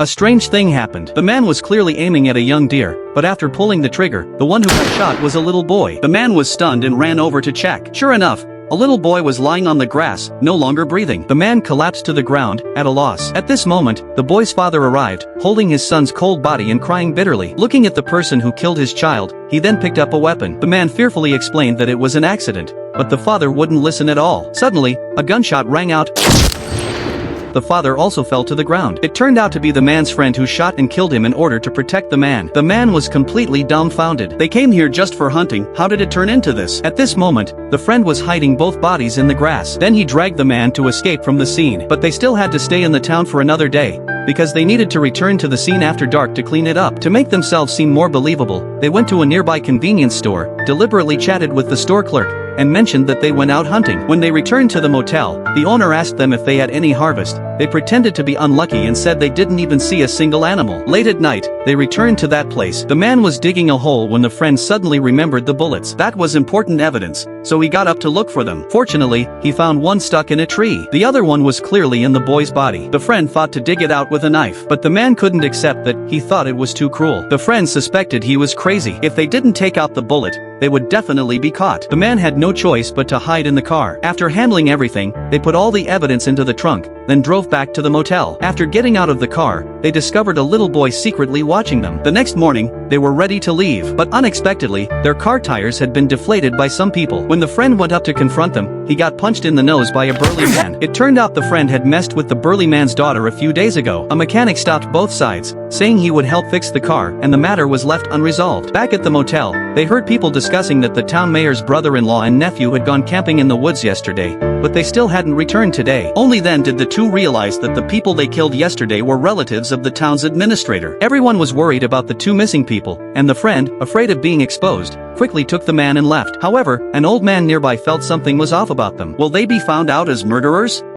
A strange thing happened. The man was clearly aiming at a young deer, but after pulling the trigger, the one who got shot was a little boy. The man was stunned and ran over to check. Sure enough, a little boy was lying on the grass, no longer breathing. The man collapsed to the ground, at a loss. At this moment, the boy's father arrived, holding his son's cold body and crying bitterly. Looking at the person who killed his child, he then picked up a weapon. The man fearfully explained that it was an accident, but the father wouldn't listen at all. Suddenly, a gunshot rang out. The father also fell to the ground. It turned out to be the man's friend who shot and killed him in order to protect the man. The man was completely dumbfounded. They came here just for hunting, how did it turn into this? At this moment, the friend was hiding both bodies in the grass. Then he dragged the man to escape from the scene. But they still had to stay in the town for another day, because they needed to return to the scene after dark to clean it up. To make themselves seem more believable, they went to a nearby convenience store, deliberately chatted with the store clerk, and mentioned that they went out hunting. When they returned to the motel, the owner asked them if they had any harvest. They pretended to be unlucky and said they didn't even see a single animal. Late at night, they returned to that place. The man was digging a hole when the friend suddenly remembered the bullets. That was important evidence, so he got up to look for them. Fortunately, he found one stuck in a tree. The other one was clearly in the boy's body. The friend thought to dig it out with a knife, but the man couldn't accept that. He thought it was too cruel. The friend suspected he was crazy. If they didn't take out the bullet, they would definitely be caught. The man had no choice but to hide in the car. After handling everything, they put all the evidence into the trunk, then drove back to the motel. After getting out of the car, they discovered a little boy secretly watching them. The next morning, they were ready to leave, but unexpectedly, their car tires had been deflated by some people. When the friend went up to confront them, he got punched in the nose by a burly man. It turned out the friend had messed with the burly man's daughter a few days ago. A mechanic stopped both sides, saying he would help fix the car, and the matter was left unresolved. Back at the motel, they heard people discussing that the town mayor's brother-in-law and nephew had gone camping in the woods yesterday, but they still hadn't returned today. Only then did the two realize that the people they killed yesterday were relatives of the town's administrator. Everyone was worried about the two missing people, and the friend, afraid of being exposed, quickly took the man and left. However, an old man nearby felt something was off about them. Will they be found out as murderers?